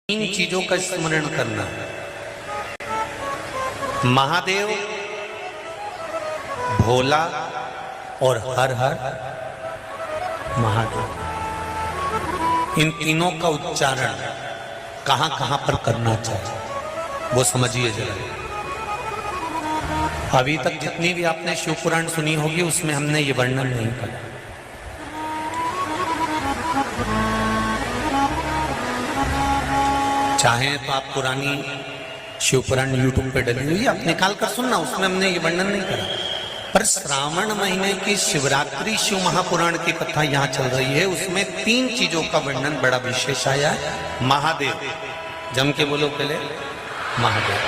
तीन चीजों का स्मरण करना। महादेव, भोला और हर हर महादेव, इन तीनों का उच्चारण कहां कहां पर करना चाहिए वो समझिए जरा। अभी तक जितनी भी आपने शिव पुराण सुनी होगी उसमें हमने ये वर्णन नहीं किया। चाहे तो आप पुरानी शिव पुराण यूट्यूब पे डली हुई आप निकाल कर सुनना, उसमें हमने ये वर्णन नहीं करा। पर श्रावण महीने की शिवरात्रि शिव महापुराण की कथा यहाँ चल रही है, उसमें तीन चीजों का वर्णन बड़ा विशेष आया है। महादेव, जम के बोलो पहले महादेव।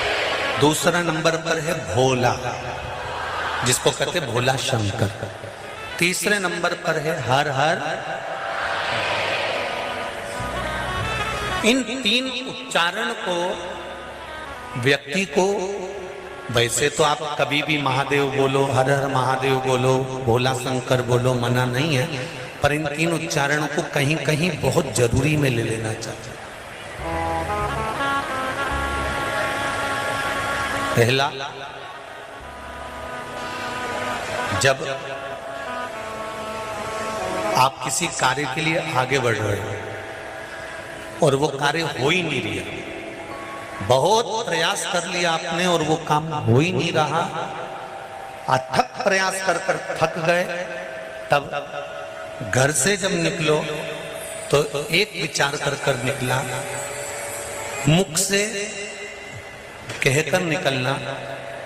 दूसरा नंबर पर है भोला, जिसको कहते भोला शंकर। तीसरे नंबर पर है हर हर। इन तीन उच्चारण को व्यक्ति को, वैसे तो आप कभी भी महादेव बोलो, हर हर महादेव बोलो, भोला शंकर बोलो, मना नहीं है, पर इन तीन उच्चारणों को कहीं कहीं बहुत जरूरी में ले लेना चाहिए। पहला, जब आप किसी कार्य के लिए आगे बढ़ रहे हो और वो कार्य हो ही नहीं रहा, बहुत प्रयास कर लिया आपने और वो काम हो ही नहीं रहा, अथक प्रयास कर कर थक गए, तब घर से जब निकलो तो एक विचार कर कर निकला, मुख से कहकर निकलना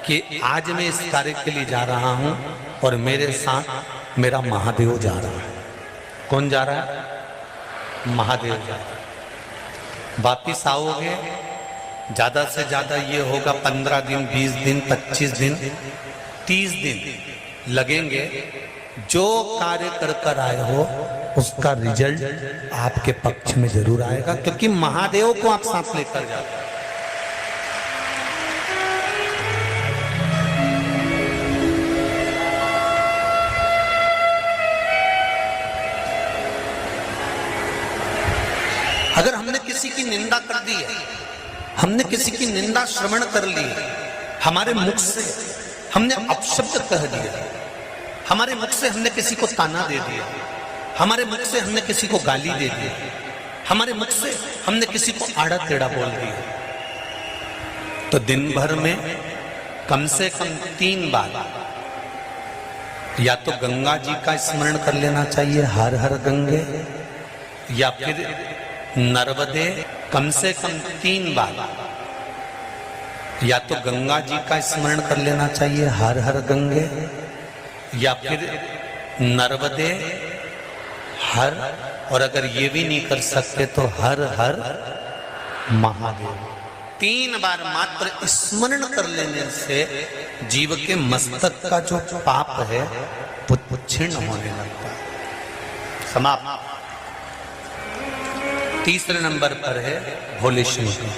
कि आज मैं इस कार्य के लिए जा रहा हूं और मेरे साथ मेरा महादेव जा रहा है। कौन जा रहा है? महादेव जा रहा है। वापिस आओगे, ज्यादा से ज्यादा ये होगा 15 दिन, 20 दिन, 25 दिन, 30 दिन लगेंगे। जो कार्य कर कर आए हो उसका रिजल्ट आपके पक्ष में जरूर आएगा, क्योंकि महादेव को आप साथ लेकर जाते हैं। अगर हमने किसी की निंदा कर दी है, हमने किसी की निंदा श्रवण कर ली है, हमारे मुख से हमने अपशब्द कह दिया, हमारे मुख से हमने किसी को ताना दे दिया, हमारे मुख से हमने किसी को गाली दे दी, हमारे मुख से हमने किसी को आड़ा टेढ़ा बोल दिया, तो दिन भर में कम से कम 3 बार या तो गंगा जी का स्मरण कर लेना चाहिए, हर हर गंगे, या फिर नर्मदे, कम से कम 3 बार, या तो गंगा जी का स्मरण कर लेना चाहिए, हर हर गंगे, या फिर नर्मदे हर, और अगर ये भी नहीं कर सकते तो हर हर महादेव। 3 बार मात्र स्मरण कर लेने से जीव के मस्तक का जो पाप है वो क्षीण होने लगता है, समाप्त। तीसरे नंबर पर है भोले शंकर।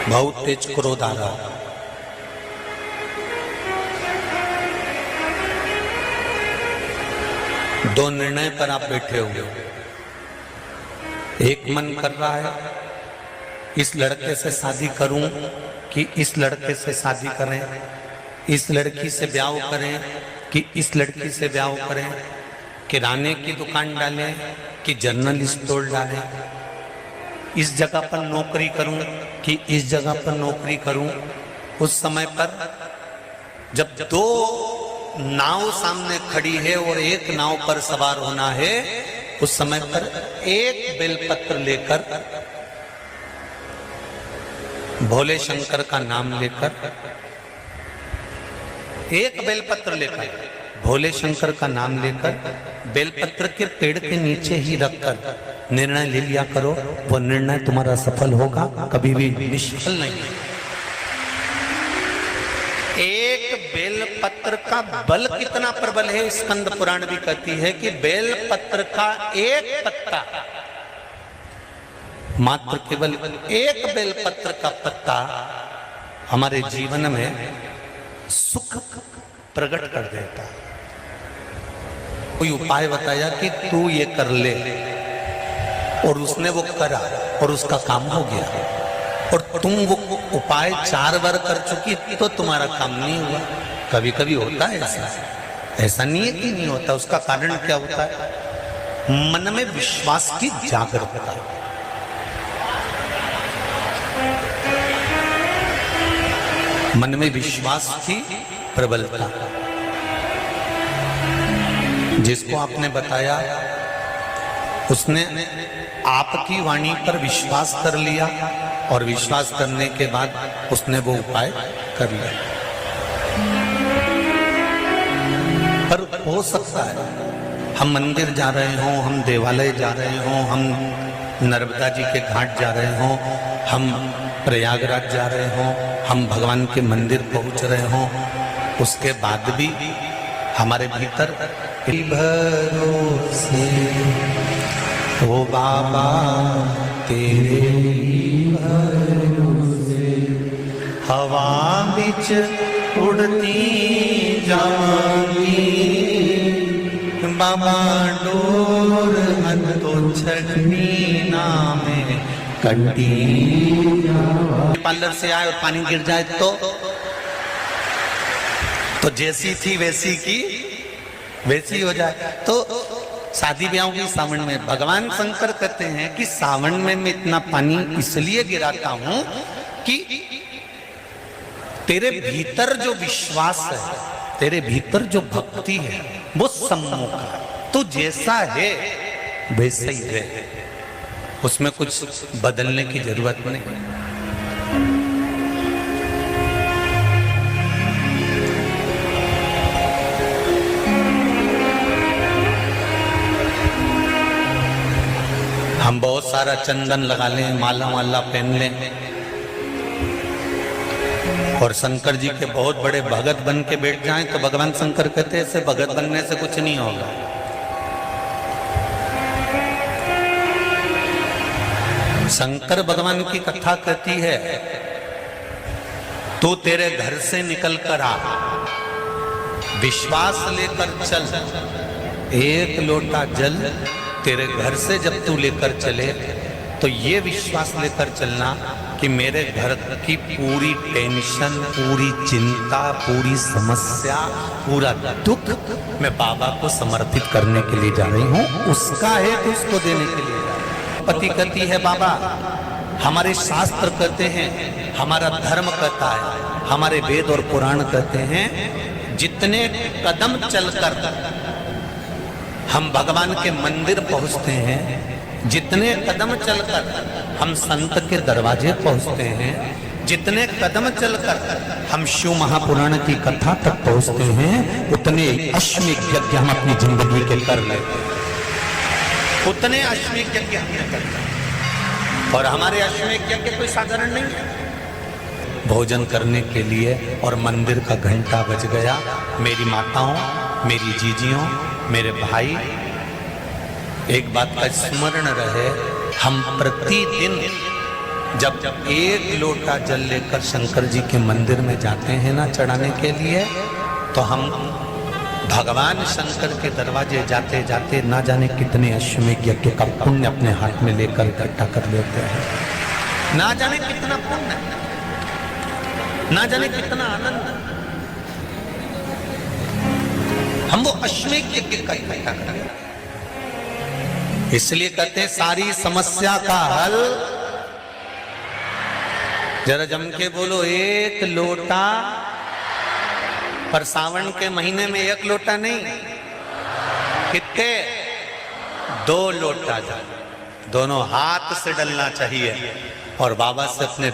बहुत तेज क्रोध आ रहा है, दो निर्णय पर आप बैठे हुए। एक मन कर रहा है इस लड़के से शादी करूं कि इस लड़के से शादी करें, इस लड़की से ब्याह करें कि इस लड़की से ब्याह करें, किराने की दुकान डालें कि जनरल स्टोर डालें, इस जगह पर नौकरी करूं कि इस जगह पर नौकरी करूं। उस समय पर जब 2 नाव सामने खड़ी है और एक नाव पर सवार होना है, उस समय पर एक बेलपत्र लेकर, भोले शंकर का नाम लेकर, एक बेलपत्र लेकर, भोले शंकर का नाम लेकर, बेलपत्र के पेड़ के नीचे ही रखकर निर्णय ले लिया करो, वो निर्णय तुम्हारा सफल होगा, कभी भी निष्फल नहीं। एक बेलपत्र का बल कितना प्रबल है, स्कंद पुराण भी कहती है कि बेलपत्र का एक पत्ता, मात्र केवल एक बेलपत्र का पत्ता हमारे जीवन में सुख प्रकट कर देता है। कोई उपाय बताया कि तू ये कर ले, और उसने वो करा और उसका काम हो गया, और तुम वो उपाय 4 बार कर चुकी तो तुम्हारा काम नहीं हुआ। कभी कभी होता है ऐसा, ऐसा नहीं है कि नहीं होता। उसका कारण क्या होता है? मन में विश्वास की जागरूकता। मन में विश्वास की प्रबलता। जिसको आपने बताया उसने आपकी वाणी पर विश्वास कर लिया, और विश्वास करने के बाद उसने वो उपाय कर लिया। पर हो सकता है हम मंदिर जा रहे हों, हम देवालय जा रहे हों, हम नर्मदा जी के घाट जा रहे हों, हम प्रयागराज जा रहे हों, हम भगवान के मंदिर पहुंच रहे हों, उसके बाद भी हमारे भीतर भरोसे ओ बाबा तेरे भरोसे हवा बिच उड़ती जाऊंगी, बाबा डोर तो छड़नी ना में कंटी। पार्लर से आए और पानी गिर जाए तो जैसी थी वैसी की वैसी हो जाए। तो शादी ब्याह की सावन में भगवान शंकर कहते हैं कि सावन में मैं इतना पानी इसलिए गिराता हूं कि तेरे भीतर जो विश्वास है, तेरे भीतर जो भक्ति है, वो सम्मुख है। तो जैसा है वैसा ही है, उसमें कुछ बदलने की जरूरत नहीं। हम बहुत सारा चंदन लगा लें, माला माला पहन लें, और शंकर जी के बहुत बड़े भगत बन के बैठ जाएं, तो भगवान शंकर कहते हैं ऐसे भगत बनने से कुछ नहीं होगा। शंकर भगवान की कथा कहती है, तू तेरे घर से निकल कर आ, विश्वास लेकर चल, एक लोटा जल तेरे घर से जब तू लेकर चले तो ये विश्वास लेकर चलना कि मेरे घर की पूरी टेंशन, पूरी चिंता, पूरी समस्या, पूरा दुख मैं बाबा को समर्पित करने के लिए जा रही हूँ। उसका है तो उसको देने के लिए जा रही हूँ। पति कहती है बाबा हमारे शास्त्र कहते हैं, हमारा धर्म कहता है, हमारे वेद और पुराण कहते हैं, जितने कदम चलकर हम भगवान के मंदिर पहुंचते हैं, जितने कदम चलकर हम संत के दरवाजे पहुंचते हैं, जितने कदम चलकर हम शिव महापुराण की कथा तक पहुंचते हैं, उतने अश्वमेध यज्ञ हम अपनी जिंदगी के कर लेते हैं। उतने अश्वमेध यज्ञ हमने कर लिया, और हमारे अश्वमेध यज्ञ कोई साधारण नहीं है। भोजन करने के लिए और मंदिर का घंटा बज गया। मेरी माताओं, मेरी जीजियों, मेरे भाई, एक बात का स्मरण रहे, हम प्रतिदिन जब एक लोटा जल लेकर शंकर जी के मंदिर में जाते हैं ना चढ़ाने के लिए, तो हम भगवान शंकर के दरवाजे जाते जाते ना जाने कितने अश्वमेध यज्ञ का पुण्य अपने हाथ में लेकर इकट्ठा कर लेते हैं। ना जाने कितना पुण्य, ना जाने कितना आनंद हम वो अश्वमेध यज्ञ का इकट्ठा करें। इसलिए कहते हैं सारी समस्या का हल, जरा जम के बोलो, एक लोटा। पर सावन के महीने में एक लोटा नहीं, कितने? 2 लोटा जल दोनों हाथ से डलना चाहिए, और बाबा से अपने